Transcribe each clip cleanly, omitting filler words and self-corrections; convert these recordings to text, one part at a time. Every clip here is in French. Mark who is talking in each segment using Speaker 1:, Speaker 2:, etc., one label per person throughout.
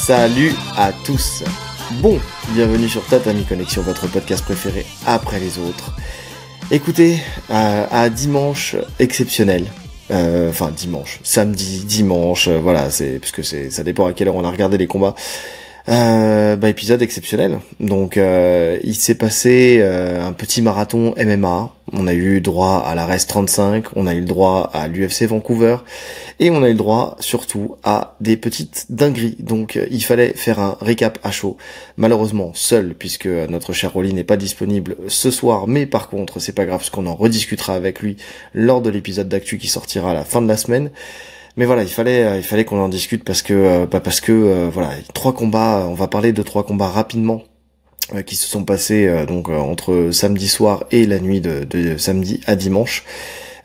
Speaker 1: Salut à tous. Bon, bienvenue sur Tatami Connexion, votre podcast préféré après les autres. Écoutez, à dimanche exceptionnel. Samedi, dimanche, voilà, ça dépend à quelle heure on a regardé les combats. Épisode exceptionnel. Donc il s'est passé un petit marathon MMA. On a eu droit à la RES 35, on a eu le droit à l'UFC Vancouver et on a eu le droit surtout à des petites dingueries. Donc il fallait faire un récap à chaud. Malheureusement seul, puisque notre cher Rolly n'est pas disponible ce soir, mais par contre c'est pas grave parce qu'on en rediscutera avec lui lors de l'épisode d'actu qui sortira à la fin de la semaine. Mais voilà, il fallait qu'on en discute parce que voilà, 3 combats, on va parler de 3 combats rapidement qui se sont passés entre samedi soir et la nuit de samedi à dimanche.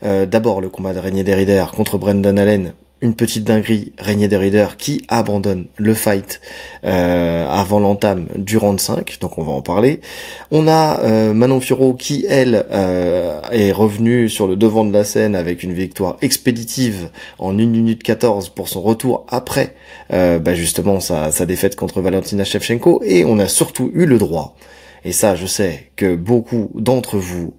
Speaker 1: D'abord le combat de Reinier Derrider contre Brendan Allen. Une petite dinguerie, Reinier Derrider qui abandonne le fight avant l'entame du round 5, donc on va en parler. On a Manon Fiorot qui, elle, est revenue sur le devant de la scène avec une victoire expéditive en 1 minute 14 pour son retour après justement sa défaite contre Valentina Shevchenko. Et on a surtout eu le droit, et ça je sais que beaucoup d'entre vous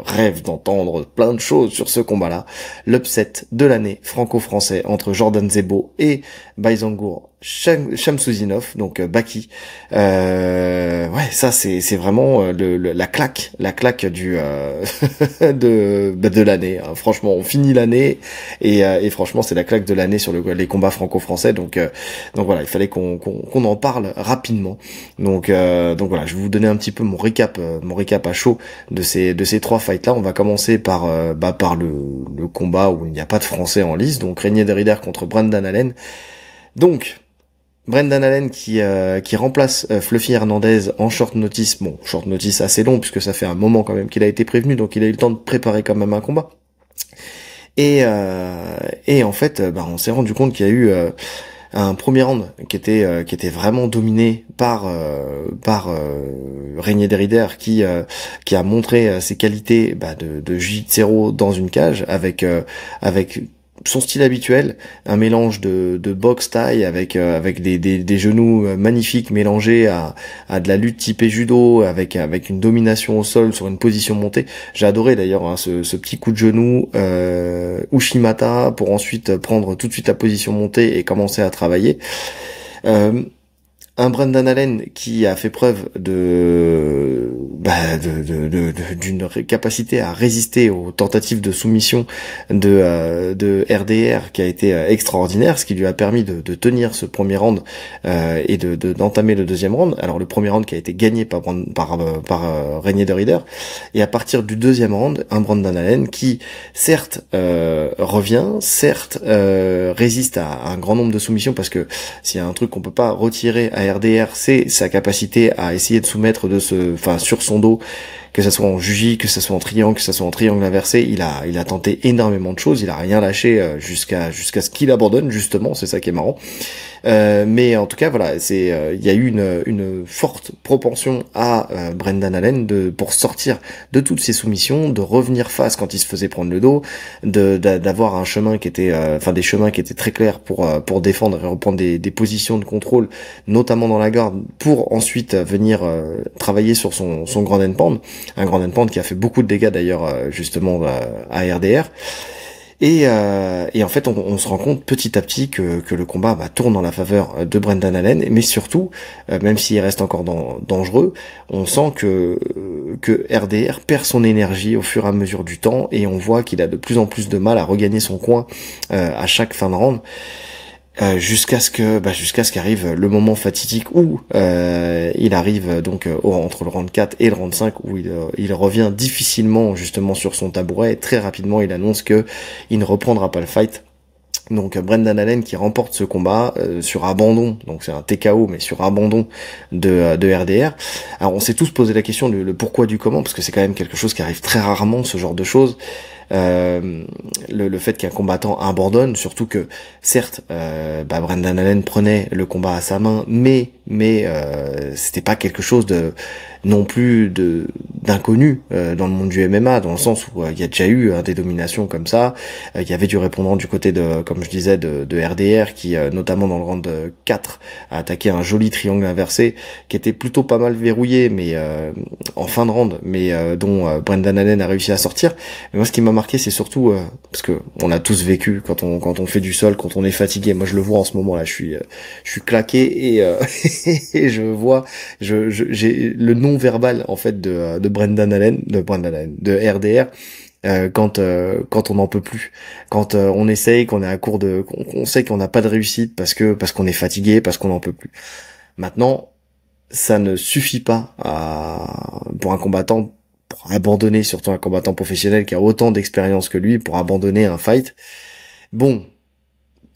Speaker 1: rêve d'entendre plein de choses sur ce combat-là, l'upset de l'année franco-français entre Jordan Zebo et Bayzangour Shamsudinov, donc Baki. Ça c'est vraiment la claque du de l'année. Hein. Franchement, on finit l'année et franchement c'est la claque de l'année sur les combats franco-français. Donc voilà, il fallait qu'on en parle rapidement. Donc voilà, je vais vous donner un petit peu mon récap à chaud de ces 3 fights là. On va commencer par le combat où il n'y a pas de français en lice, donc Reinier Derrider contre Brendan Allen. Donc Brendan Allen qui remplace Fluffy Hernandez en short notice. Bon, short notice assez long puisque ça fait un moment quand même qu'il a été prévenu, donc il a eu le temps de préparer quand même un combat. Et en fait, on s'est rendu compte qu'il y a eu un premier round qui était vraiment dominé par Reinier Derrider qui a montré ses qualités de jiu-jitsu dans une cage avec son style habituel, un mélange de boxe taille avec des genoux magnifiques mélangés à de la lutte typée judo avec une domination au sol sur une position montée. J'ai adoré d'ailleurs ce petit coup de genou Ushimata pour ensuite prendre tout de suite la position montée et commencer à travailler. Un Brendan Allen qui a fait preuve d'une capacité à résister aux tentatives de soumission de RDR qui a été extraordinaire, ce qui lui a permis de tenir ce premier round et d'entamer le deuxième round. Alors le premier round qui a été gagné par Reinier Derrider, et à partir du deuxième round, un Brendan Allen qui certes revient, certes résiste à un grand nombre de soumissions, parce que s'il y a un truc qu'on peut pas retirer à RDR, c'est sa capacité à essayer de soumettre sur son dos, que ça soit en juji, que ça soit en triangle, que ça soit en triangle inversé. Il a tenté énormément de choses, il a rien lâché jusqu'à ce qu'il abandonne, justement, c'est ça qui est marrant. Mais en tout cas voilà, il y a eu une forte propension à Brendan Allen pour sortir de toutes ces soumissions, de revenir face quand il se faisait prendre le dos, d'avoir un chemin qui était des chemins qui étaient très clairs pour défendre et reprendre des positions de contrôle, notamment dans la garde, pour ensuite venir travailler sur son grand end pound, un grand end pound qui a fait beaucoup de dégâts d'ailleurs justement à RDR. Et en fait, on se rend compte petit à petit que le combat tourne en la faveur de Brendan Allen, mais surtout, même s'il reste encore dangereux, on sent que RDR perd son énergie au fur et à mesure du temps, et on voit qu'il a de plus en plus de mal à regagner son coin à chaque fin de round. Jusqu'à ce qu'arrive le moment fatidique où il arrive entre le round 4 et le round 5, où il revient difficilement justement sur son tabouret, et très rapidement il annonce que il ne reprendra pas le fight. Donc Brendan Allen qui remporte ce combat sur abandon, donc c'est un TKO mais sur abandon de RDR. Alors on s'est tous posé la question le pourquoi du comment, parce que c'est quand même quelque chose qui arrive très rarement, ce genre de choses. le fait qu'un combattant abandonne, surtout que certes, Brendan Allen prenait le combat à sa main, mais c'était pas quelque chose de non plus d'inconnu dans le monde du MMA, dans le sens où il y a déjà eu des dominations comme ça. Il y avait du répondant du côté de, comme je disais, de RDR qui, notamment dans le round 4, a attaqué un joli triangle inversé qui était plutôt pas mal verrouillé, mais en fin de round, mais dont Brendan Allen a réussi à sortir. Mais moi, ce qui m'a marqué, c'est surtout parce que on a tous vécu quand on fait du sol, quand on est fatigué. Moi, je le vois en ce moment là, je suis claqué et et je vois, j'ai le non verbal en fait de Brendan Allen, de RDR. Quand on n'en peut plus, quand on essaye, qu'on est à court de, qu'on sait qu'on n'a pas de réussite parce qu'on est fatigué, parce qu'on n'en peut plus. Maintenant, ça ne suffit pas pour un combattant, pour abandonner, surtout un combattant professionnel qui a autant d'expérience que lui, pour abandonner un fight. Bon,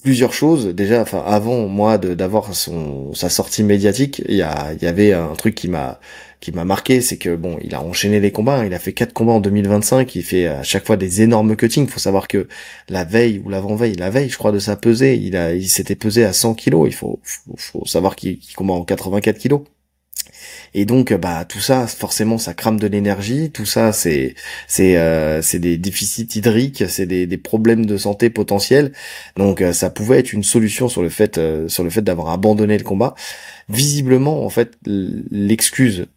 Speaker 1: plusieurs choses. Déjà, enfin, avant moi d'avoir sa sortie médiatique, il y avait un truc qui m'a marqué, c'est que bon, il a enchaîné les combats, hein. Il a fait 4 combats en 2025, il fait à chaque fois des énormes cuttings. Faut savoir que la veille ou l'avant-veille, la veille, je crois, de sa pesée, il s'était pesé à 100 kilos. Faut savoir qu'il combat en 84 kilos. Et donc, tout ça, forcément, ça crame de l'énergie. Tout ça, c'est des déficits hydriques, c'est des problèmes de santé potentiels. Donc, ça pouvait être une solution sur le fait d'avoir abandonné le combat. Visiblement, en fait, l'excuse,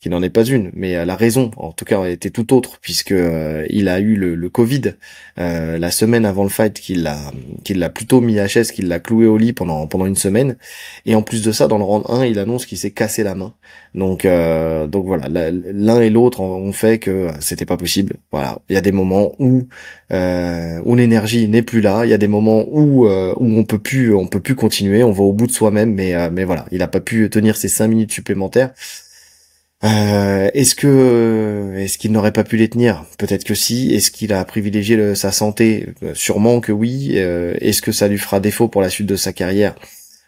Speaker 1: qui n'en est pas une, mais la raison, en tout cas, était tout autre, puisque il a eu le Covid la semaine avant le fight, qu'il l'a plutôt mis à chaise, qu'il l'a cloué au lit pendant une semaine. Et en plus de ça, dans le round 1, il annonce qu'il s'est cassé la main. Donc voilà, l'un et l'autre ont fait que c'était pas possible. Voilà, il y a des moments où l'énergie n'est plus là, il y a des moments où on peut plus continuer, on va au bout de soi-même, mais voilà, il a pas pu tenir ces 5 minutes supplémentaires. Est-ce qu'il n'aurait pas pu les tenir? Peut-être que si. Est-ce qu'il a privilégié sa santé? Sûrement que oui. Est-ce que ça lui fera défaut pour la suite de sa carrière?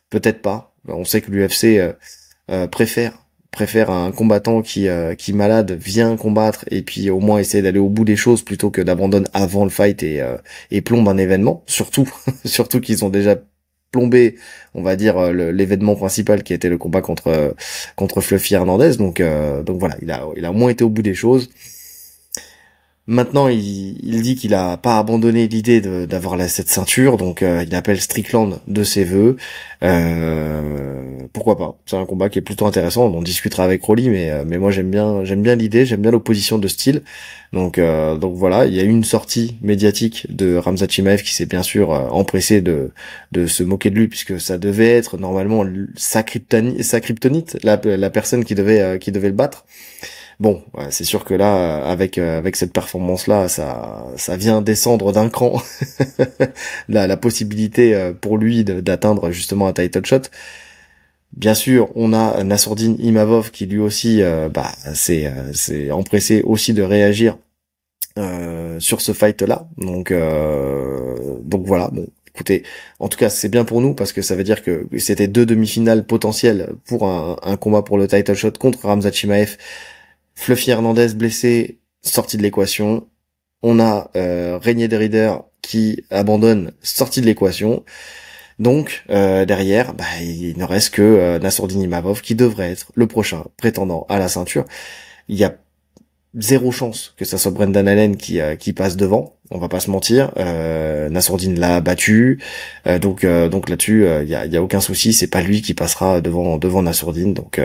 Speaker 1: Peut-être pas. On sait que l'UFC préfère un combattant qui malade vient combattre et puis au moins essayer d'aller au bout des choses plutôt que d'abandonner avant le fight et plombe un événement. Surtout surtout qu'ils ont déjà plombé, on va dire, l'événement principal qui était le combat contre Fluffy Hernandez. Donc voilà, il a au moins été au bout des choses. Maintenant, il dit qu'il a pas abandonné l'idée d'avoir cette ceinture, donc il appelle Strickland de ses vœux. Pourquoi pas? C'est un combat qui est plutôt intéressant. On en discutera avec Rolly, mais moi j'aime bien l'idée, j'aime bien l'opposition de style. Donc voilà, il y a eu une sortie médiatique de Khamzat Chimaev qui s'est bien sûr empressé de se moquer de lui, puisque ça devait être normalement sa kryptonite, la personne qui devait le battre. Bon, ouais, c'est sûr que là, avec cette performance-là, ça vient descendre d'un cran la possibilité pour lui d'atteindre justement un title shot. Bien sûr, on a Nassourdine Imavov qui lui aussi, s'est empressé aussi de réagir sur ce fight-là. Donc voilà. Bon, écoutez, en tout cas, c'est bien pour nous parce que ça veut dire que c'était 2 demi-finales potentielles pour un combat pour le title shot contre Khamzat Chimaev. Fluffy Hernandez blessé, sorti de l'équation. On a Régnier Derrider qui abandonne, sorti de l'équation. Donc derrière, il ne reste que Nassourdine Imavov qui devrait être le prochain prétendant à la ceinture. Il y a zéro chance que ça soit Brendan Allen qui passe devant. On va pas se mentir. Nassourdine l'a battu, donc là-dessus il y a aucun souci. C'est pas lui qui passera devant Nassourdine. Donc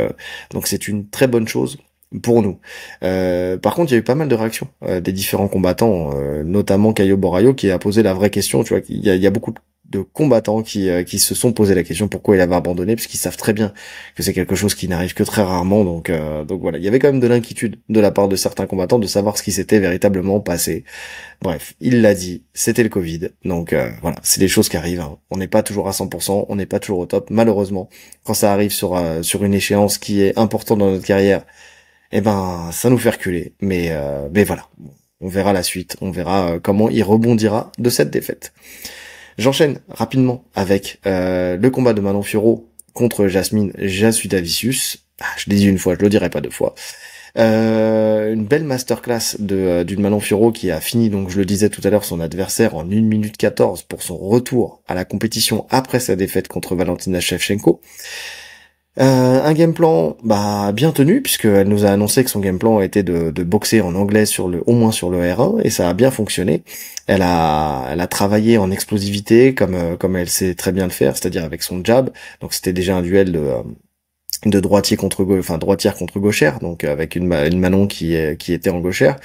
Speaker 1: c'est une très bonne chose pour nous. Par contre, il y a eu pas mal de réactions des différents combattants, notamment Caio Borraio qui a posé la vraie question. Tu vois, il y a beaucoup de combattants qui se sont posé la question pourquoi il avait abandonné, parce qu'ils savent très bien que c'est quelque chose qui n'arrive que très rarement. Donc voilà, il y avait quand même de l'inquiétude de la part de certains combattants de savoir ce qui s'était véritablement passé. Bref, il l'a dit, c'était le Covid. Donc voilà, c'est des choses qui arrivent, hein. On n'est pas toujours à 100%, on n'est pas toujours au top. Malheureusement, quand ça arrive sur une échéance qui est importante dans notre carrière, ça nous fait reculer. Mais voilà, on verra la suite, on verra comment il rebondira de cette défaite. J'enchaîne rapidement avec le combat de Manon Fiorot contre Jasmine Jasudavicius. Je l'ai dit une fois, je le dirai pas 2 fois. Une belle masterclass d'une Manon Fiorot qui a fini, donc je le disais tout à l'heure, son adversaire en 1 minute 14 pour son retour à la compétition après sa défaite contre Valentina Shevchenko. Un game plan bien tenu, puisqu'elle nous a annoncé que son game plan était de boxer en anglais au moins sur le R1, et ça a bien fonctionné. Elle a travaillé en explosivité comme elle sait très bien le faire, c'est-à-dire avec son jab. Donc c'était déjà un duel de droitière contre gauchère, donc avec une Manon qui était en gauchère.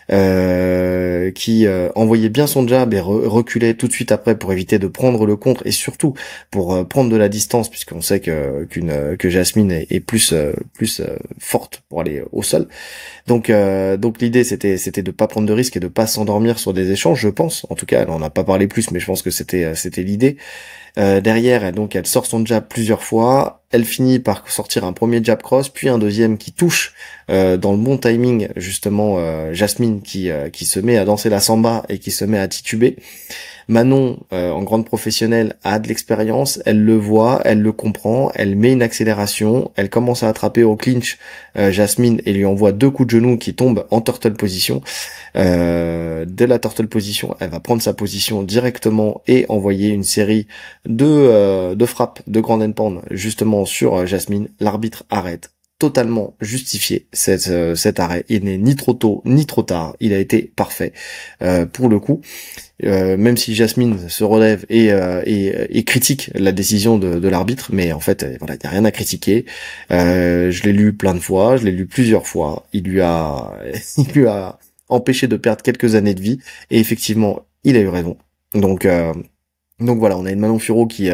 Speaker 1: Qui envoyait bien son jab et reculait tout de suite après pour éviter de prendre le contre et surtout pour prendre de la distance, puisqu'on sait que Jasmine est plus forte pour aller au sol. Donc l'idée c'était de pas prendre de risques et de pas s'endormir sur des échanges, je pense. En tout cas, elle en a pas parlé plus, mais je pense que c'était l'idée. Derrière, donc elle sort son jab plusieurs fois, elle finit par sortir un premier jab cross, puis un deuxième qui touche dans le bon timing, justement Jasmine qui se met à danser la samba et qui se met à tituber. Manon, en grande professionnelle, a de l'expérience, elle le voit, elle le comprend, elle met une accélération, elle commence à attraper au clinch Jasmine et lui envoie 2 coups de genoux qui tombent en turtle position. Dès la turtle position, elle va prendre sa position directement et envoyer une série de frappes de grand endpoint justement sur Jasmine. L'arbitre arrête. Totalement justifié cet arrêt. Il n'est ni trop tôt ni trop tard. Il a été parfait pour le coup. Même si Jasmine se relève et critique la décision de l'arbitre, mais en fait, voilà, il n'y a rien à critiquer. Je l'ai lu plein de fois, je l'ai lu plusieurs fois. Il lui a empêché de perdre quelques années de vie, et effectivement, il a eu raison. Donc voilà, on a une Manon Fiorot qui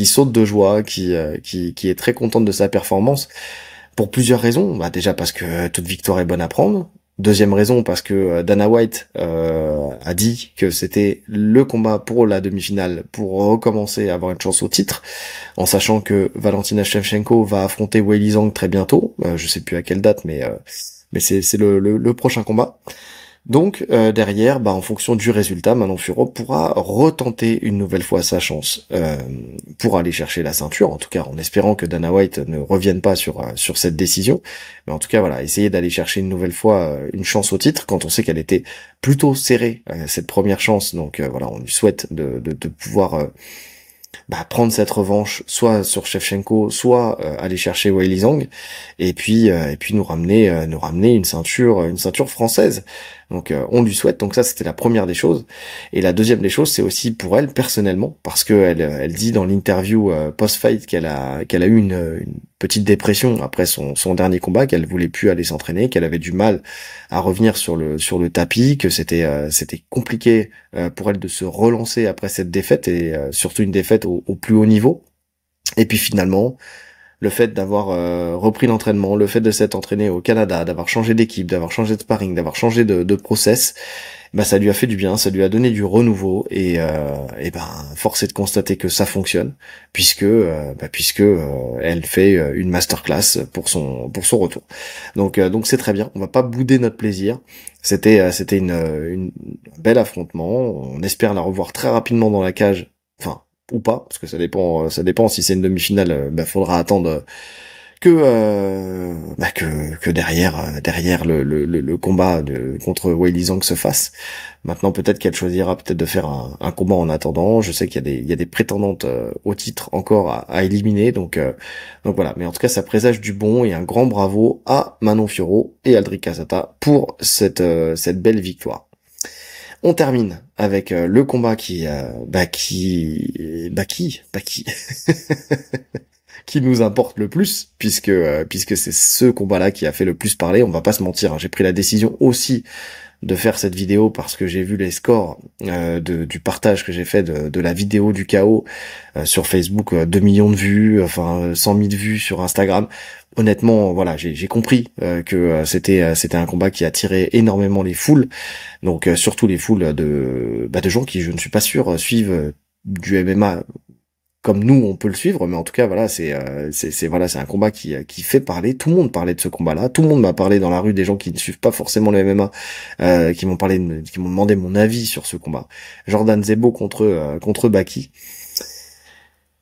Speaker 1: saute de joie, qui est très contente de sa performance pour plusieurs raisons. Déjà parce que toute victoire est bonne à prendre. Deuxième raison, parce que Dana White a dit que c'était le combat pour la demi-finale pour recommencer à avoir une chance au titre, en sachant que Valentina Shevchenko va affronter Weili Zhang très bientôt. Je sais plus à quelle date, mais c'est le prochain combat. Donc derrière, en fonction du résultat, Manon Fiorot pourra retenter une nouvelle fois sa chance pour aller chercher la ceinture, en tout cas en espérant que Dana White ne revienne pas sur cette décision. Mais en tout cas, voilà, essayer d'aller chercher une nouvelle fois une chance au titre, quand on sait qu'elle était plutôt serrée, cette première chance. Donc voilà, on lui souhaite de pouvoir prendre cette revanche, soit sur Shevchenko, soit aller chercher Weili Zhang, et puis nous ramener une ceinture française. Donc on lui souhaite. Donc ça, c'était la première des choses. Et la deuxième des choses, c'est aussi pour elle personnellement, parce que elle dit dans l'interview post-fight qu'elle a eu une petite dépression après son dernier combat, qu'elle voulait plus aller s'entraîner, qu'elle avait du mal à revenir sur le tapis, que c'était compliqué pour elle de se relancer après cette défaite, et surtout une défaite au plus haut niveau. Et puis finalement, le fait d'avoir repris l'entraînement, le fait de s'être entraîné au Canada, d'avoir changé d'équipe, d'avoir changé de sparring, d'avoir changé de process, ça lui a fait du bien, ça lui a donné du renouveau, et force est de constater que ça fonctionne, puisque elle fait une masterclass pour son retour. Donc c'est très bien, on va pas bouder notre plaisir. C'était une bel affrontement, on espère la revoir très rapidement dans la cage, enfin ou pas, parce que ça dépend si c'est une demi-finale, faudra attendre que derrière le combat contre Weili Zhang se fasse. Maintenant, peut-être qu'elle choisira peut-être de faire un combat en attendant. Je sais qu'il y a des prétendantes au titre encore à éliminer, donc voilà. Mais en tout cas, ça présage du bon, et un grand bravo à Manon Fiorot et Aldric Casata pour cette belle victoire. On termine avec le combat qui qui nous importe le plus, puisque c'est ce combat-là qui a fait le plus parler. On va pas se mentir, hein. J'ai pris la décision aussi de faire cette vidéo parce que j'ai vu les scores du partage que j'ai fait de la vidéo du KO sur Facebook, 2 millions de vues, 100 000 vues sur Instagram. Honnêtement, voilà, j'ai compris que c'était un combat qui attirait énormément les foules, donc surtout les foules de gens qui, je ne suis pas sûr, suivent du MMA comme nous on peut le suivre, mais en tout cas voilà, c'est un combat qui fait parler. Tout le monde parlait de ce combat-là, tout le monde m'a parlé dans la rue, des gens qui ne suivent pas forcément le MMA, qui m'ont demandé mon avis sur ce combat. Jordan Zebo contre Baki.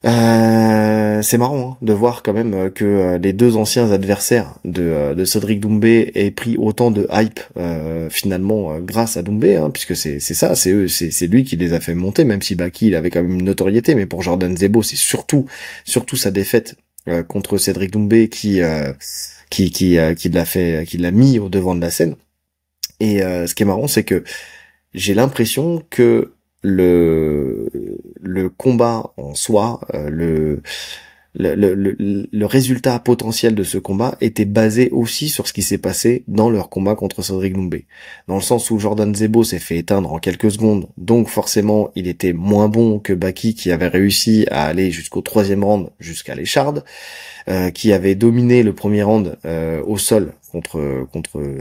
Speaker 1: C'est marrant hein, de voir quand même que les deux anciens adversaires de Cédric Doumbé aient pris autant de hype finalement grâce à Doumbé, hein, puisque c'est ça, c'est eux, c'est lui qui les a fait monter, même si Baki il avait quand même une notoriété, mais pour Jordan Zebo c'est surtout sa défaite contre Cédric Doumbé qui l'a mis au devant de la scène. Et ce qui est marrant, c'est que j'ai l'impression que le le combat en soi, le résultat potentiel de ce combat était basé aussi sur ce qui s'est passé dans leur combat contre Cédric Doumbé. Dans le sens où Jordan Zebo s'est fait éteindre en quelques secondes, donc forcément il était moins bon que Baki qui avait réussi à aller jusqu'au troisième round, jusqu'à l'écharde, qui avait dominé le premier round au sol contre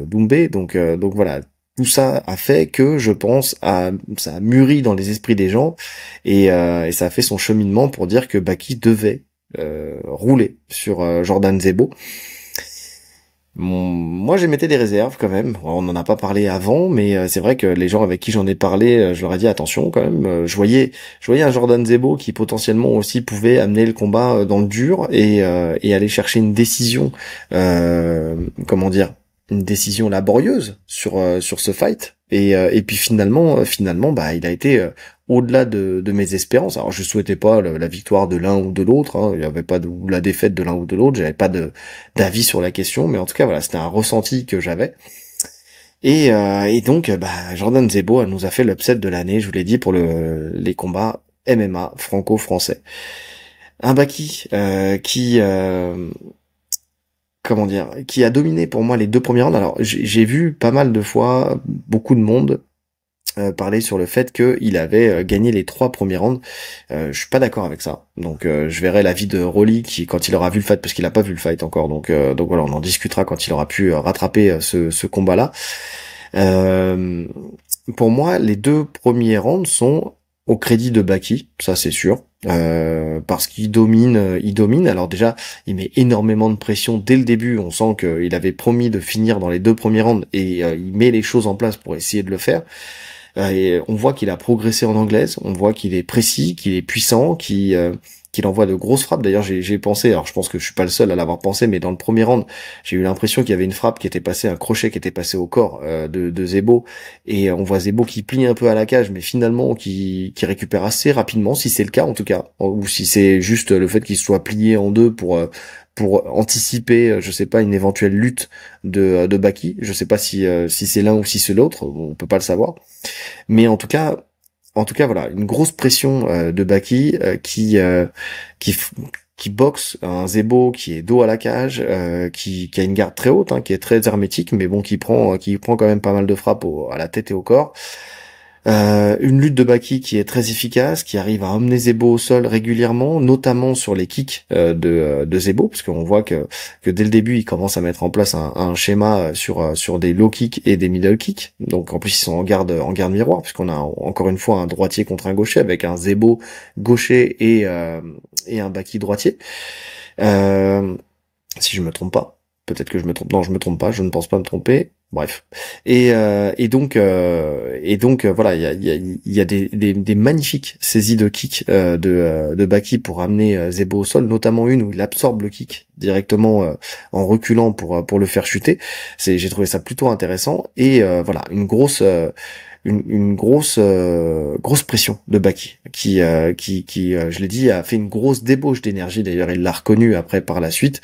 Speaker 1: Doumbé. Donc voilà. Tout ça a fait que, je pense, ça a mûri dans les esprits des gens et ça a fait son cheminement pour dire que Baki devait rouler sur Jordan Zebo. Moi, j'émettais des réserves quand même. On n'en a pas parlé avant, mais c'est vrai que les gens avec qui j'en ai parlé, je leur ai dit attention quand même. Je voyais un Jordan Zebo qui potentiellement aussi pouvait amener le combat dans le dur et aller chercher une décision, comment dire, une décision laborieuse sur ce fight. Et puis finalement, bah, il a été au-delà de mes espérances. Alors je souhaitais pas la victoire de l'un ou de l'autre, hein. Il n'y avait pas de, ou la défaite de l'un ou de l'autre. J'avais pas d'avis sur la question, mais en tout cas voilà, c'était un ressenti que j'avais. Et donc bah Jordan Zebo nous a fait l'upset de l'année, je vous l'ai dit, pour les combats MMA franco-français. Un Baki comment dire, qui a dominé pour moi les deux premiers rounds. Alors j'ai vu pas mal de fois beaucoup de monde parler sur le fait qu'il avait gagné les trois premiers rounds. Je suis pas d'accord avec ça. Donc je verrai l'avis de Rolly qui, quand il aura vu le fight, parce qu'il a pas vu le fight encore. Donc voilà, on en discutera quand il aura pu rattraper ce combat-là. Euh, pour moi, les deux premiers rounds sont au crédit de Baki, ça c'est sûr. Parce qu'il domine. Alors déjà, il met énormément de pression dès le début. On sent qu'il avait promis de finir dans les deux premiers rounds et il met les choses en place pour essayer de le faire. Et on voit qu'il a progressé en anglaise, on voit qu'il est précis, qu'il est puissant, qu'il envoie de grosses frappes. D'ailleurs, j'ai pensé, alors je pense que je suis pas le seul à l'avoir pensé, mais dans le premier round, j'ai eu l'impression qu'il y avait une frappe qui était passée, un crochet qui était passé au corps de Zebo, et on voit Zebo qui plie un peu à la cage, mais finalement qui récupère assez rapidement, si c'est le cas en tout cas, ou si c'est juste le fait qu'il soit plié en deux pour anticiper, je sais pas, une éventuelle lutte de Baki. Je sais pas si c'est l'un ou si c'est l'autre, on peut pas le savoir. Mais en tout cas, voilà, une grosse pression de Baki qui f- qui boxe un Zebo qui est dos à la cage, qui a une garde très haute, hein, qui est très hermétique, mais bon, qui prend quand même pas mal de frappes à la tête et au corps. Une lutte de Baki qui est très efficace, qui arrive à emmener Zebo au sol régulièrement, notamment sur les kicks de Zebo, parce qu'on voit que dès le début, il commence à mettre en place un schéma sur des low kicks et des middle kicks. Donc en plus, ils sont en garde miroir, puisqu'on a encore une fois un droitier contre un gaucher, avec un Zebo gaucher et un Baki droitier. Euh, si je me trompe pas. Peut-être que je me trompe. Non, je me trompe pas. Je ne pense pas me tromper. Bref. Et donc, voilà, il y a des magnifiques saisies de kick de Baki pour amener Zebo au sol, notamment une où il absorbe le kick directement en reculant pour le faire chuter. J'ai trouvé ça plutôt intéressant et voilà, une grosse pression de Baki qui je l'ai dit, a fait une grosse débauche d'énergie. D'ailleurs, il l'a reconnu après par la suite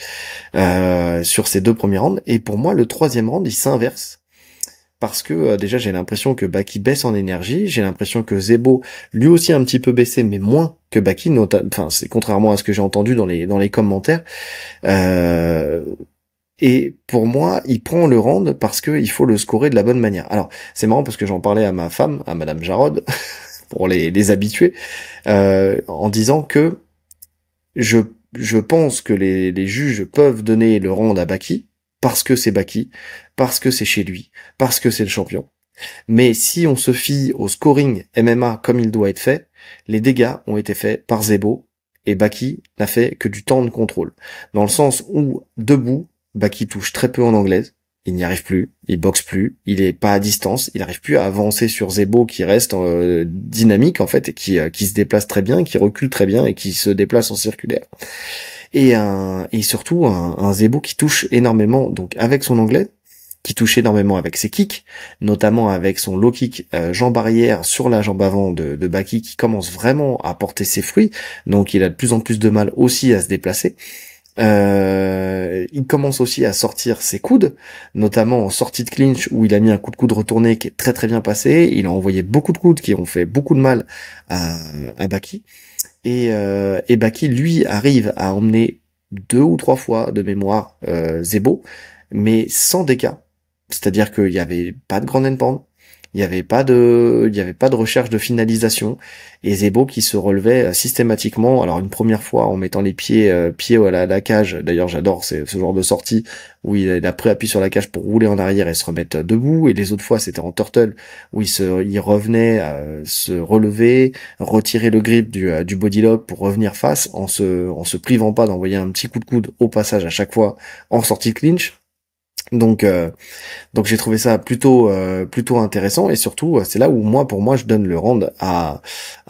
Speaker 1: sur ces deux premiers rounds. Et pour moi, le troisième round, il s'inverse. Parce que déjà, j'ai l'impression que Baki baisse en énergie. J'ai l'impression que Zebo, lui aussi, a un petit peu baissé, mais moins que Baki. Enfin, c'est contrairement à ce que j'ai entendu dans les commentaires. Euh, et pour moi, il prend le round parce que il faut le scorer de la bonne manière. Alors, c'est marrant parce que j'en parlais à ma femme, à Madame Jarod, pour les habitués, en disant que je je pense que les juges peuvent donner le round à Baki Baki, parce que c'est chez lui, parce que c'est le champion. Mais si on se fie au scoring MMA comme il doit être fait, les dégâts ont été faits par Zebo et Baki n'a fait que du temps de contrôle. Dans le sens où, debout, Baki touche très peu en anglaise. il n'y arrive plus, il boxe plus, il est pas à distance, il n'arrive plus à avancer sur Zebo qui reste dynamique en fait et qui se déplace très bien, qui recule très bien et qui se déplace en circulaire. Et surtout un Zebo qui touche énormément donc avec son anglais, qui touche énormément avec ses kicks, notamment avec son low kick jambe arrière sur la jambe avant de Baki qui commence vraiment à porter ses fruits, donc il a de plus en plus de mal aussi à se déplacer. Il commence aussi à sortir ses coudes, notamment en sortie de clinch où il a mis un coup de coude retourné qui est très très bien passé. Il a envoyé beaucoup de coudes qui ont fait beaucoup de mal à Baki. Et Baki, lui, arrive à emmener 2 ou 3 fois de mémoire Zebo, mais sans dégâts. C'est-à-dire qu'il n'y avait pas de grand endpoint, il y avait pas de recherche de finalisation, et Zebo qui se relevait systématiquement. Alors une première fois en mettant les pieds à la cage. D'ailleurs, j'adore ce genre de sortie où il a pris appui sur la cage pour rouler en arrière et se remettre debout. Et les autres fois, c'était en turtle où il revenait à se relever, retirer le grip du bodylock pour revenir face en se privant pas d'envoyer un petit coup de coude au passage à chaque fois en sortie de clinch. Donc j'ai trouvé ça plutôt intéressant, et surtout c'est là où pour moi je donne le round à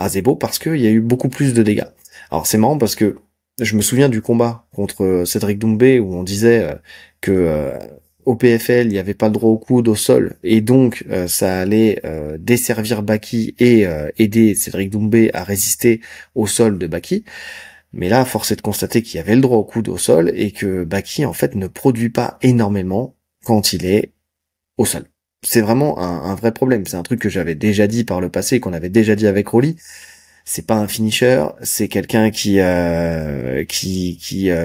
Speaker 1: Zebo parce qu'il y a eu beaucoup plus de dégâts. Alors c'est marrant parce que je me souviens du combat contre Cédric Doumbé où on disait que au PFL il n'y avait pas le droit au coude au sol et donc ça allait desservir Baki et aider Cédric Doumbé à résister au sol de Baki. Mais là, force est de constater qu'il y avait le droit au coude au sol et que Baki, en fait, ne produit pas énormément quand il est au sol. C'est vraiment un vrai problème. C'est un truc que j'avais déjà dit par le passé, qu'on avait déjà dit avec Rolly. C'est pas un finisher, c'est quelqu'un qui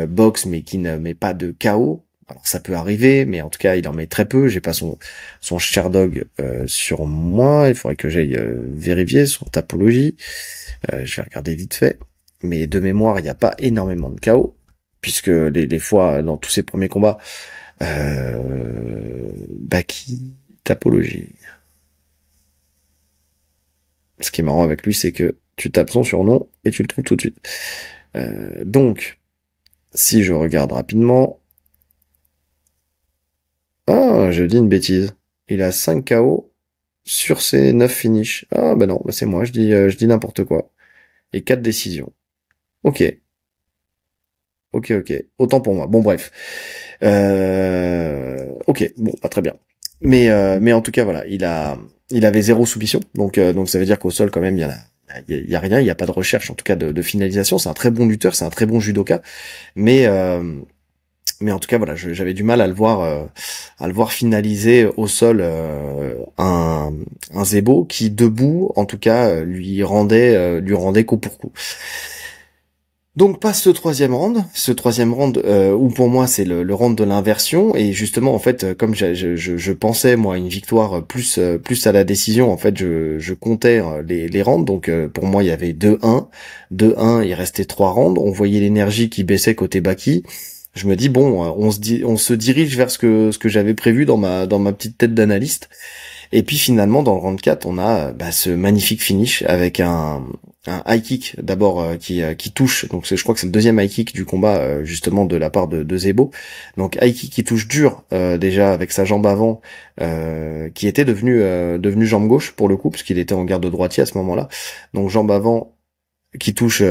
Speaker 1: boxe mais qui ne met pas de KO. Alors ça peut arriver, mais en tout cas il en met très peu. J'ai pas son Sherdog sur moi. Il faudrait que j'aille vérifier son Tapologie. Je vais regarder vite fait. Mais de mémoire, il n'y a pas énormément de KO, puisque les fois, dans tous ses premiers combats, Baki, Tapologie. Ce qui est marrant avec lui, c'est que tu tapes son surnom et tu le trouves tout de suite. Donc, si je regarde rapidement... Ah, je dis une bêtise. Il a 5 KO sur ses 9 finishes. Ah bah non, bah c'est moi, je dis n'importe quoi. Et 4 décisions. Ok. Ok. Autant pour moi. Bon, bref. Ok, bon, pas très bien. Mais en tout cas, voilà, il avait 0 soumission. Donc ça veut dire qu'au sol, quand même, il y a rien, il y a pas de recherche, en tout cas, de finalisation. C'est un très bon lutteur, c'est un très bon judoka. Mais en tout cas, voilà, j'avais du mal à le voir finaliser au sol, un Zebo qui, debout, en tout cas, lui rendait coup pour coup. Donc passe ce troisième round où pour moi c'est le round de l'inversion, et justement en fait comme je pensais moi à une victoire plus à la décision, en fait je comptais les rounds, donc pour moi il y avait 2-1, il restait 3 rounds, on voyait l'énergie qui baissait côté Baki. Je me dis bon, on se dirige vers ce que j'avais prévu dans ma petite tête d'analyste. Et puis finalement dans le round 4, on a ce magnifique finish avec un high kick d'abord qui touche. Donc je crois que c'est le deuxième high kick du combat justement de la part de Zebo. Donc high kick qui touche dur déjà avec sa jambe avant qui était devenu jambe gauche pour le coup parce qu'il était en garde droitier à ce moment-là. Donc jambe avant qui touche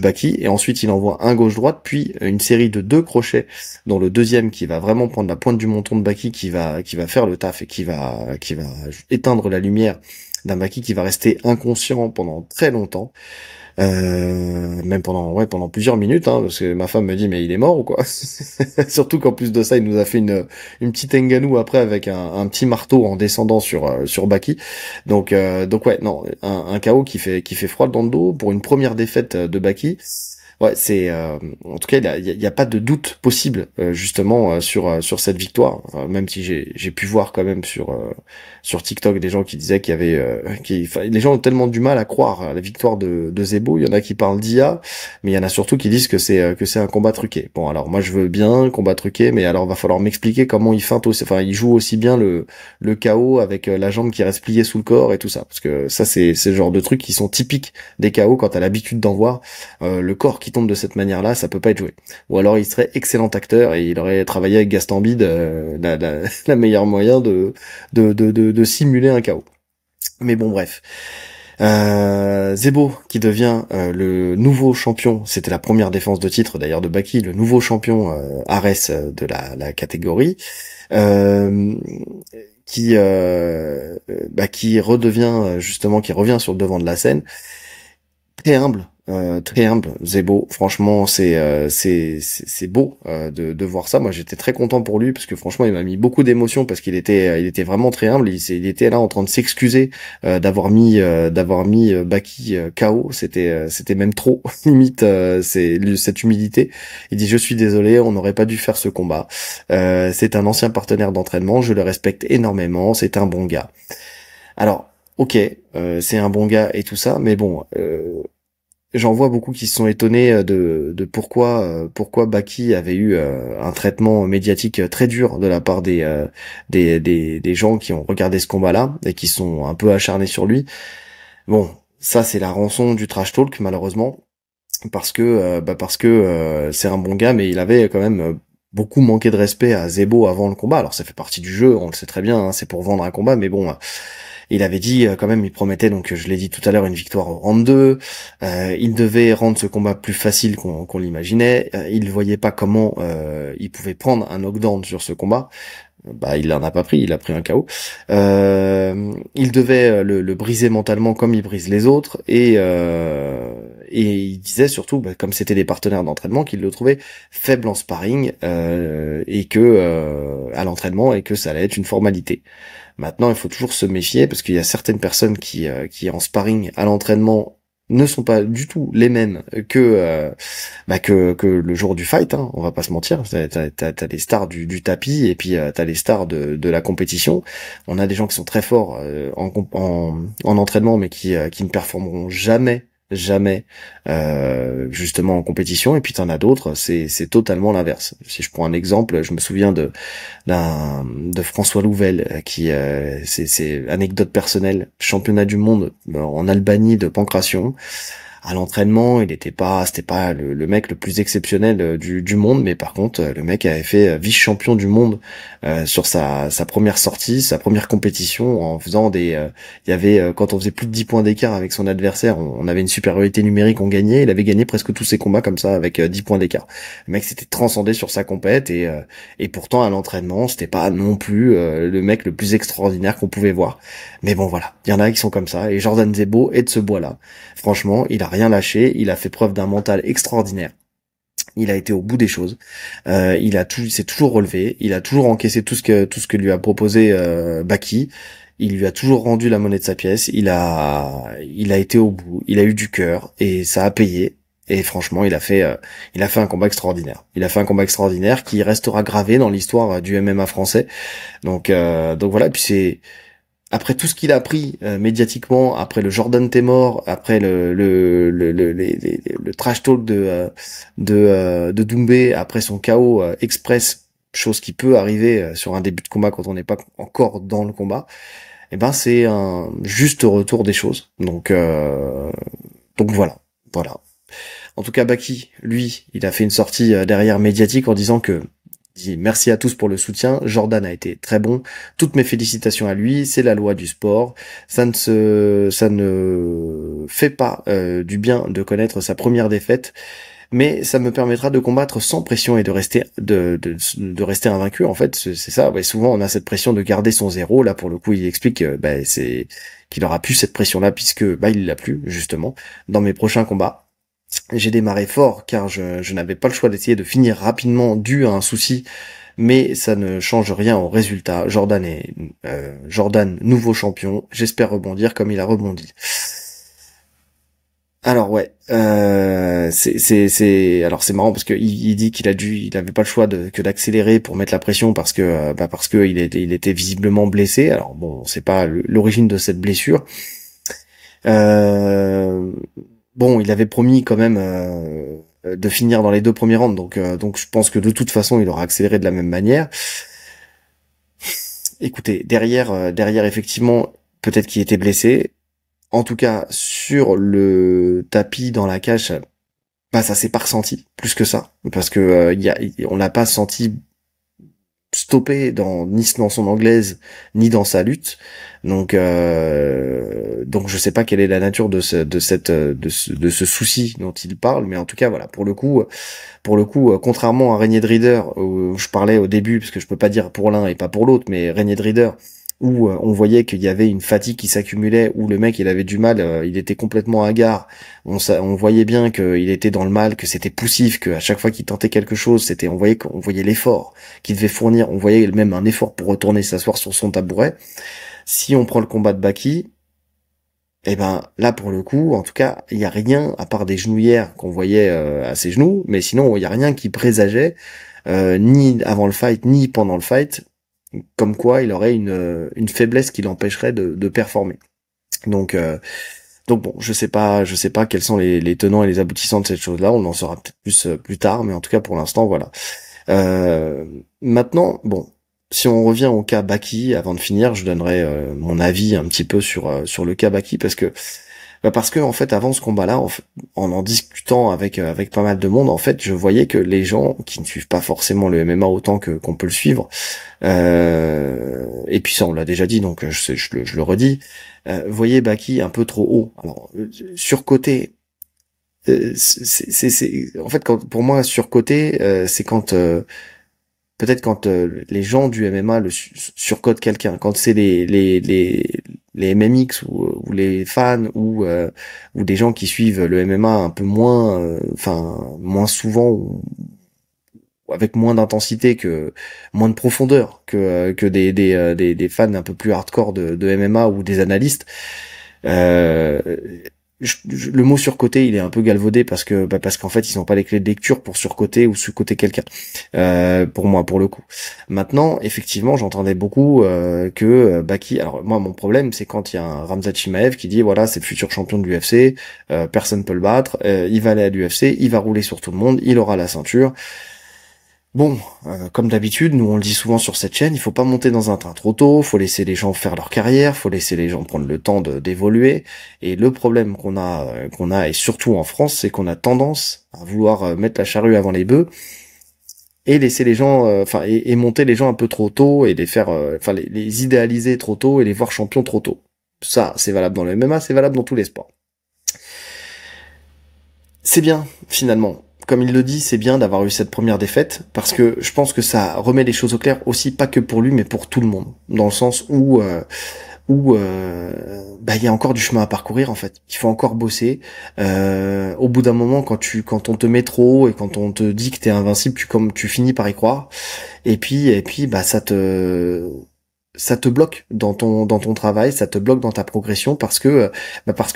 Speaker 1: Baki, et ensuite il envoie un gauche-droite, puis une série de 2 crochets, dont le deuxième qui va vraiment prendre la pointe du menton de Baki, qui va faire le taf et qui va éteindre la lumière d'un Baki qui va rester inconscient pendant très longtemps. Même pendant plusieurs minutes, hein, parce que ma femme me dit mais il est mort ou quoi. Surtout qu'en plus de ça il nous a fait une petite Ngannou après avec un petit marteau en descendant sur Baki. Donc ouais, non, un KO qui fait froid dans le dos pour une première défaite de Baki. Ouais, c'est en tout cas il y a pas de doute possible justement sur cette victoire. Enfin, même si j'ai pu voir quand même sur TikTok des gens qui disaient qu'il y avait les gens ont tellement du mal à croire à la victoire de Zebo. Il y en a qui parlent d'IA, mais il y en a surtout qui disent que c'est un combat truqué. Bon, alors moi je veux bien combat truqué, mais alors va falloir m'expliquer comment il feinte aussi, enfin il joue aussi bien le KO avec la jambe qui reste pliée sous le corps et tout ça, parce que ça c'est le genre de trucs qui sont typiques des KO quand t'as l'habitude d'en voir, le corps qui tombe de cette manière-là, ça peut pas être joué. Ou alors il serait excellent acteur et il aurait travaillé avec Gaston Bide, la meilleure moyen de simuler un chaos. Mais bon, bref. Zebo qui devient le nouveau champion, c'était la première défense de titre d'ailleurs de Baki, le nouveau champion Ares de la catégorie, euh, qui redevient justement, qui revient sur le devant de la scène, très humble, Zebo. Franchement, c'est beau de voir ça. Moi, j'étais très content pour lui parce que franchement, il m'a mis beaucoup d'émotions parce qu'il était vraiment très humble. Il était là en train de s'excuser d'avoir mis Baki KO. C'était même trop limite. Cette humilité. Il dit je suis désolé, on n'aurait pas dû faire ce combat. C'est un ancien partenaire d'entraînement, je le respecte énormément. C'est un bon gars. Alors. Ok, c'est un bon gars et tout ça, mais bon, j'en vois beaucoup qui se sont étonnés de pourquoi Baki avait eu un traitement médiatique très dur de la part des gens qui ont regardé ce combat-là et qui sont un peu acharnés sur lui. Bon, ça c'est la rançon du trash talk malheureusement parce que c'est un bon gars mais il avait quand même beaucoup manqué de respect à Zebo avant le combat. Alors ça fait partie du jeu, on le sait très bien, hein, c'est pour vendre un combat, mais bon. Il avait dit quand même, il promettait, donc je l'ai dit tout à l'heure, une victoire au round 2. Il devait rendre ce combat plus facile qu'on l'imaginait. Il ne voyait pas comment il pouvait prendre un knockdown sur ce combat. Bah, il en a pas pris, il a pris un KO. Il devait le briser mentalement comme il brise les autres. Et il disait surtout, bah, comme c'était des partenaires d'entraînement, qu'il le trouvait faible en sparring et que à l'entraînement et que ça allait être une formalité. Maintenant, il faut toujours se méfier parce qu'il y a certaines personnes qui en sparring à l'entraînement ne sont pas du tout les mêmes que le jour du fight, hein, on va pas se mentir. T'as les stars du tapis et puis t'as les stars de la compétition. On a des gens qui sont très forts en entraînement mais qui ne performeront jamais justement en compétition, et puis t'en as d'autres, c'est totalement l'inverse. Si je prends un exemple, je me souviens de François Louvel c'est anecdote personnelle, championnat du monde en Albanie de pancration. À l'entraînement, c'était pas le mec le plus exceptionnel du monde, mais par contre, le mec avait fait vice-champion du monde sur sa première sortie, sa première compétition, en faisant il y avait quand on faisait plus de 10 points d'écart avec son adversaire, on avait une supériorité numérique, on gagnait. Il avait gagné presque tous ses combats comme ça avec 10 points d'écart. Le mec s'était transcendé sur sa compète et pourtant à l'entraînement, c'était pas non plus le mec le plus extraordinaire qu'on pouvait voir. Mais bon voilà, il y en a qui sont comme ça, et Jordan Zebo est de ce bois-là. Franchement, il a rien lâché, il a fait preuve d'un mental extraordinaire. Il a été au bout des choses. Il s'est toujours relevé. Il a toujours encaissé tout ce que lui a proposé Baki. Il lui a toujours rendu la monnaie de sa pièce. Il a été au bout. Il a eu du cœur et ça a payé. Et franchement, il a fait un combat extraordinaire. Il a fait un combat extraordinaire qui restera gravé dans l'histoire du MMA français. Donc voilà. Et puis après tout ce qu'il a pris médiatiquement, après le Jordan Temor, après le trash talk de Doumbé, après son KO express, chose qui peut arriver sur un début de combat quand on n'est pas encore dans le combat, et ben c'est un juste retour des choses. Donc voilà. En tout cas, Baki, lui, il a fait une sortie derrière médiatique en disant que dit merci à tous pour le soutien. Jordan a été très bon. Toutes mes félicitations à lui. C'est la loi du sport. Ça ne fait pas du bien de connaître sa première défaite, mais ça me permettra de combattre sans pression et de rester invaincu. En fait, c'est ça. Ouais, souvent, on a cette pression de garder son zéro. Là, pour le coup, il explique c'est qu'il aura plus cette pression-là puisque il l'a plus justement dans mes prochains combats. J'ai démarré fort car je n'avais pas le choix d'essayer de finir rapidement dû à un souci, mais ça ne change rien au résultat. Jordan, nouveau champion. J'espère rebondir comme il a rebondi. Alors ouais, alors c'est marrant parce que il dit il avait pas le choix que d'accélérer pour mettre la pression parce que il était visiblement blessé. Alors bon, on sait pas l'origine de cette blessure. Bon, il avait promis quand même de finir dans les 2 premiers rounds, donc je pense que de toute façon il aura accéléré de la même manière. Écoutez, derrière effectivement, peut-être qu'il était blessé. En tout cas, sur le tapis dans la cage, bah ça s'est pas ressenti plus que ça, parce que on l'a pas senti stoppé ni dans son anglaise ni dans sa lutte. Donc je sais pas quelle est la nature de ce souci dont il parle, mais en tout cas voilà, pour le coup, contrairement à Régnier de Rieder, où je parlais au début, parce que je peux pas dire pour l'un et pas pour l'autre, mais Régnier de Rieder, où on voyait qu'il y avait une fatigue qui s'accumulait, où le mec il avait du mal, il était complètement hagard, on voyait bien qu'il était dans le mal, que c'était poussif, que à chaque fois qu'il tentait quelque chose, on voyait l'effort qu'il devait fournir, on voyait même un effort pour retourner s'asseoir sur son tabouret. Si on prend le combat de Baki, et ben là pour le coup, en tout cas, il y a rien à part des genouillères qu'on voyait à ses genoux, mais sinon il y a rien qui présageait ni avant le fight ni pendant le fight, comme quoi il aurait une faiblesse qui l'empêcherait de performer. Donc bon, je sais pas quels sont les tenants et les aboutissants de cette chose-là. On en saura peut-être plus plus tard, mais en tout cas pour l'instant voilà. Maintenant, bon, si on revient au cas Baki, avant de finir, je donnerai mon avis un petit peu sur le cas Baki, parce que en fait avant ce combat-là, en discutant avec pas mal de monde, en fait, je voyais que les gens qui ne suivent pas forcément le MMA autant que qu'on peut le suivre, et puis ça on l'a déjà dit, donc je le redis, voyaient Baki un peu trop haut. Alors surcoté. En fait pour moi surcoté, c'est quand peut-être quand les gens du MMA le surcotent quelqu'un, quand c'est les MMX ou les fans ou des gens qui suivent le MMA un peu moins, moins souvent ou avec moins d'intensité, que moins de profondeur que des fans un peu plus hardcore de MMA ou des analystes. Euh, le mot surcoté, il est un peu galvaudé parce qu'en fait ils n'ont pas les clés de lecture pour surcoter ou sous-coter quelqu'un, pour moi, pour le coup. Maintenant effectivement j'entendais beaucoup que Baki, alors moi mon problème c'est quand il y a un Khamzat Chimaev qui dit voilà c'est le futur champion de l'UFC, personne peut le battre, il va aller à l'UFC, il va rouler sur tout le monde, il aura la ceinture. Bon, comme d'habitude, nous on le dit souvent sur cette chaîne, il faut pas monter dans un train trop tôt, faut laisser les gens faire leur carrière, faut laisser les gens prendre le temps d'évoluer. Et le problème qu'on a, et surtout en France, c'est qu'on a tendance à vouloir mettre la charrue avant les bœufs et laisser les gens, et monter les gens un peu trop tôt et les faire, les idéaliser trop tôt et les voir champions trop tôt. Ça, c'est valable dans le MMA, c'est valable dans tous les sports. C'est bien, finalement. Comme il le dit, c'est bien d'avoir eu cette première défaite, parce que je pense que ça remet les choses au clair aussi, pas que pour lui, mais pour tout le monde. Dans le sens où il y a encore du chemin à parcourir, en fait. Il faut encore bosser. Au bout d'un moment, quand on te met trop haut et quand on te dit que t'es invincible, tu finis par y croire. Et puis ça te bloque dans ton travail, ça te bloque dans ta progression parce que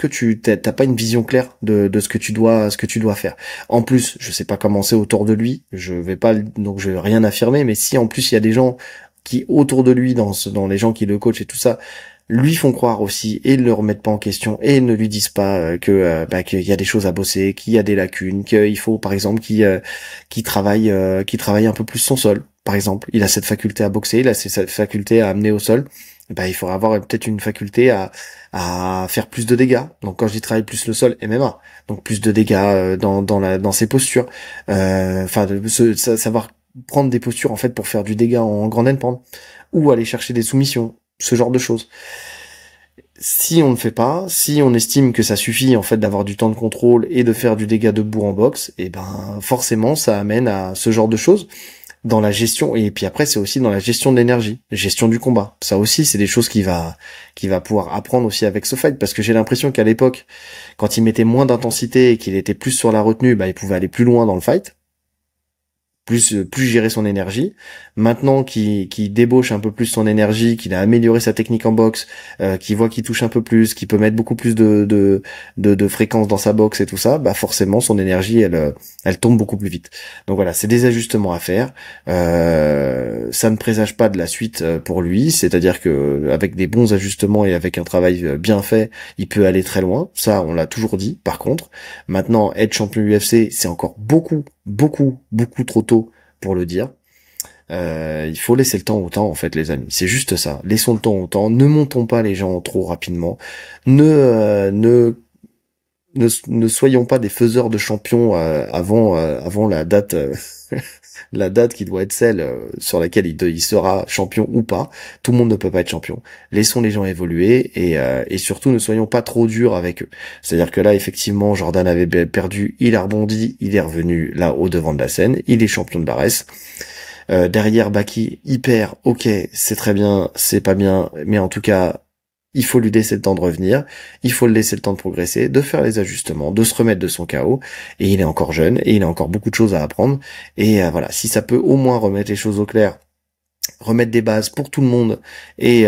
Speaker 1: tu t'as pas une vision claire de ce que tu dois faire. En plus, je sais pas comment c'est autour de lui, donc je vais rien affirmer, mais si en plus il y a des gens qui autour de lui dans les gens qui le coachent et tout ça lui font croire aussi et ne le remettent pas en question et ne lui disent pas qu'il y a des choses à bosser, qu'il y a des lacunes, qu'il faut par exemple qu'il travaille un peu plus son sol. Par exemple, il a cette faculté à boxer, il a cette faculté à amener au sol. Il faudra avoir peut-être une faculté à faire plus de dégâts. Donc quand je dis travailler plus le sol, MMA, donc plus de dégâts dans ses postures. Savoir prendre des postures en fait pour faire du dégât en grand handpan ou aller chercher des soumissions, ce genre de choses. Si on ne fait pas, si on estime que ça suffit en fait d'avoir du temps de contrôle et de faire du dégât debout en boxe, et forcément ça amène à ce genre de choses dans la gestion. Et puis après c'est aussi dans la gestion de l'énergie, gestion du combat. Ça aussi c'est des choses qu'il va pouvoir apprendre aussi avec ce fight, parce que j'ai l'impression qu'à l'époque, quand il mettait moins d'intensité et qu'il était plus sur la retenue, il pouvait aller plus loin dans le fight. Plus gérer son énergie. Maintenant qu'il débauche un peu plus son énergie, qu'il a amélioré sa technique en boxe, qu'il voit qu'il touche un peu plus, qu'il peut mettre beaucoup plus de fréquence dans sa boxe et tout ça, forcément son énergie elle tombe beaucoup plus vite. Donc voilà, c'est des ajustements à faire. Ça ne présage pas de la suite pour lui, c'est-à-dire que avec des bons ajustements et avec un travail bien fait, il peut aller très loin. Ça, on l'a toujours dit. Par contre, maintenant être champion UFC, c'est encore beaucoup trop tôt pour le dire. Il faut laisser le temps au temps, en fait, les amis. C'est juste ça. Laissons le temps au temps. Ne montons pas les gens trop rapidement. Ne ne soyons pas des faiseurs de champions avant la date la date qui doit être celle sur laquelle il sera champion ou pas. Tout le monde ne peut pas être champion. Laissons les gens évoluer et surtout ne soyons pas trop durs avec eux. C'est-à-dire que là, effectivement, Jordan avait perdu, il a rebondi, il est revenu là au devant de la scène, il est champion de Barès. Derrière Baki, hyper, ok, c'est très bien, c'est pas bien, mais en tout cas, il faut lui laisser le temps de revenir, il faut le laisser le temps de progresser, de faire les ajustements, de se remettre de son chaos, et il est encore jeune, et il a encore beaucoup de choses à apprendre, et voilà, si ça peut au moins remettre les choses au clair, remettre des bases pour tout le monde, et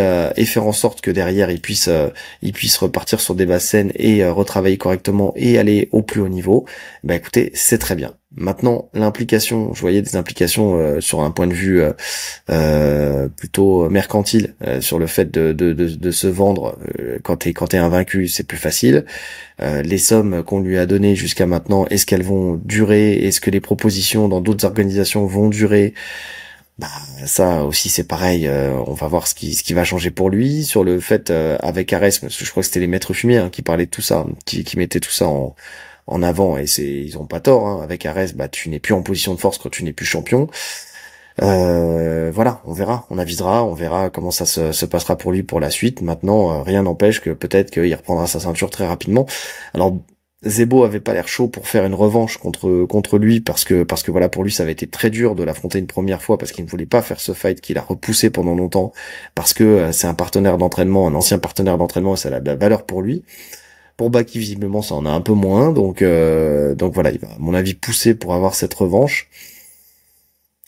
Speaker 1: faire en sorte que derrière il puisse repartir sur des bases saines, et retravailler correctement, et aller au plus haut niveau, bah écoutez, c'est très bien. Maintenant, l'implication, je voyais des implications sur un point de vue plutôt mercantile, sur le fait de se vendre quand t'es invaincu, c'est plus facile. Les sommes qu'on lui a données jusqu'à maintenant, est-ce qu'elles vont durer? Est-ce que les propositions dans d'autres organisations vont durer? Bah ça aussi c'est pareil, on va voir ce qui va changer pour lui sur le fait avec Ares, parce que je crois que c'était les maîtres fumiers qui parlaient de tout ça, qui mettaient tout ça en avant, et ils ont pas tort, hein. Avec Ares, bah tu n'es plus en position de force quand tu n'es plus champion. Voilà, on verra, on avisera, on verra comment ça se passera pour lui pour la suite. Maintenant, rien n'empêche que peut-être qu'il reprendra sa ceinture très rapidement. Alors Zebo avait pas l'air chaud pour faire une revanche contre lui parce que voilà, pour lui ça avait été très dur de l'affronter une première fois parce qu'il ne voulait pas faire ce fight qu'il a repoussé pendant longtemps parce que c'est un partenaire d'entraînement, un ancien partenaire d'entraînement, et ça a de la valeur pour lui. Pour Baki, visiblement, ça en a un peu moins, donc voilà, il va, à mon avis, pousser pour avoir cette revanche.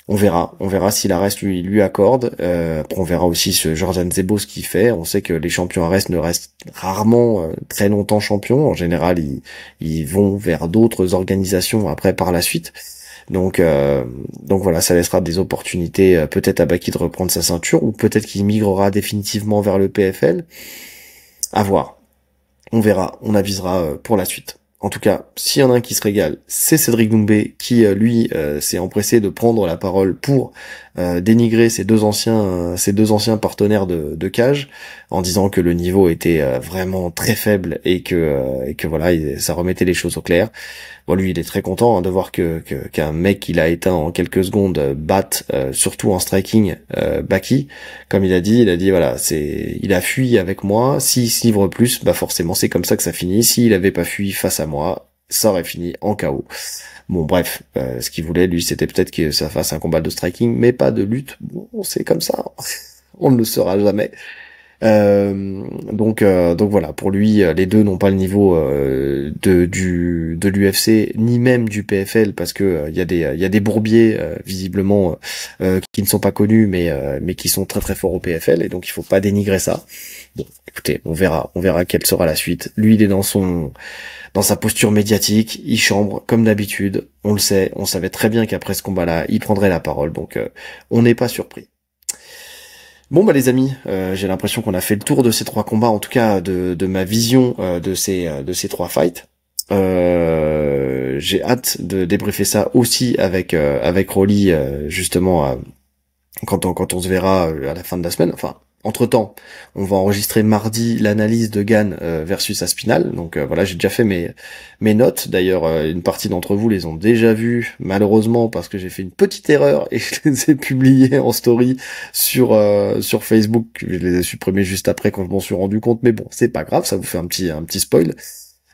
Speaker 1: On verra si l'Ares lui accorde. Après, on verra aussi ce Jordan Zebo ce qu'il fait. On sait que les champions Ares ne restent rarement très longtemps champions. En général, ils vont vers d'autres organisations après par la suite. Donc voilà, ça laissera des opportunités peut-être à Baki de reprendre sa ceinture, ou peut-être qu'il migrera définitivement vers le PFL. À voir. On verra, on avisera pour la suite. En tout cas, s'il y en a un qui se régale, c'est Cédric Doumbé qui, lui, s'est empressé de prendre la parole pour dénigrer ces deux anciens partenaires de cage, en disant que le niveau était vraiment très faible et que voilà, ça remettait les choses au clair. Bon, lui, il est très content de voir qu'un mec qu'il a éteint en quelques secondes batte, surtout en striking, Baki. Comme il a dit voilà, il a fui avec moi. S'il se livre plus, bah forcément c'est comme ça que ça finit. S'il avait pas fui face à moi, ça aurait fini en KO. Bon bref, ce qu'il voulait lui, c'était peut-être que ça fasse un combat de striking, mais pas de lutte. Bon, c'est comme ça. On ne le saura jamais. Donc voilà, pour lui, les deux n'ont pas le niveau de l'UFC ni même du PFL, parce que il y a des bourbiers visiblement qui ne sont pas connus, mais qui sont très très forts au PFL, et donc il faut pas dénigrer ça. Bon, écoutez, on verra quelle sera la suite. Lui, il est dans sa posture médiatique, il chambre comme d'habitude. On le sait, on savait très bien qu'après ce combat-là, il prendrait la parole, donc on n'est pas surpris. Bon bah les amis, j'ai l'impression qu'on a fait le tour de ces trois combats, en tout cas de ma vision de ces trois fights. J'ai hâte de débriefer ça aussi avec Rolly justement quand on se verra à la fin de la semaine. Enfin, entre-temps, on va enregistrer mardi l'analyse de Gane versus Aspinall. Donc voilà, j'ai déjà fait mes notes. D'ailleurs, une partie d'entre vous les ont déjà vues, malheureusement, parce que j'ai fait une petite erreur et je les ai publiées en story sur Facebook. Je les ai supprimées juste après quand je m'en suis rendu compte. Mais bon, c'est pas grave, ça vous fait un petit spoil.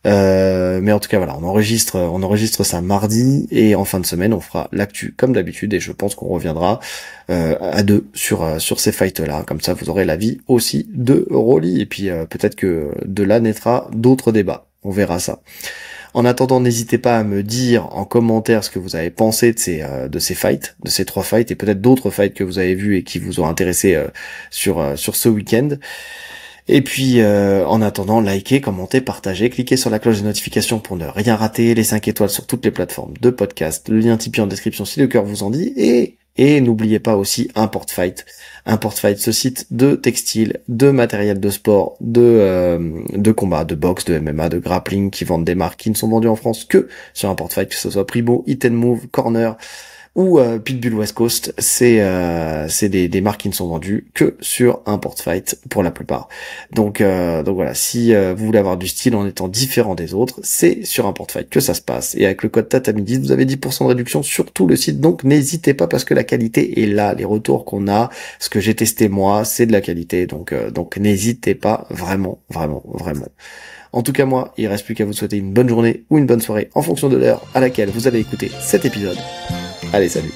Speaker 1: Mais en tout cas voilà, on enregistre ça mardi, et en fin de semaine on fera l'actu comme d'habitude, et je pense qu'on reviendra à deux sur ces fights là, comme ça vous aurez l'avis aussi de Rolly, et puis peut-être que de là naîtra d'autres débats, on verra ça. En attendant, n'hésitez pas à me dire en commentaire ce que vous avez pensé de ces fights, de ces trois fights, et peut-être d'autres fights que vous avez vus et qui vous ont intéressé sur ce week-end. Et puis, en attendant, likez, commentez, partagez, cliquez sur la cloche de notification pour ne rien rater, les 5 étoiles sur toutes les plateformes de podcast, le lien Tipeee en description si le cœur vous en dit, et n'oubliez pas aussi Importfight. Importfight, ce site de textile, de matériel de sport, de combat, de boxe, de MMA, de grappling, qui vendent des marques qui ne sont vendues en France que sur Importfight, que ce soit Primo, Hit & Move, Corner, ou Pitbull West Coast, c'est des marques qui ne sont vendues que sur Importfight pour la plupart. Donc voilà, si vous voulez avoir du style en étant différent des autres, c'est sur Importfight que ça se passe. Et avec le code TATAMI10, vous avez 10% de réduction sur tout le site, donc n'hésitez pas parce que la qualité est là. Les retours qu'on a, ce que j'ai testé moi, c'est de la qualité, donc n'hésitez pas, vraiment. En tout cas moi, il reste plus qu'à vous souhaiter une bonne journée ou une bonne soirée en fonction de l'heure à laquelle vous avez écouté cet épisode. Allez, salut!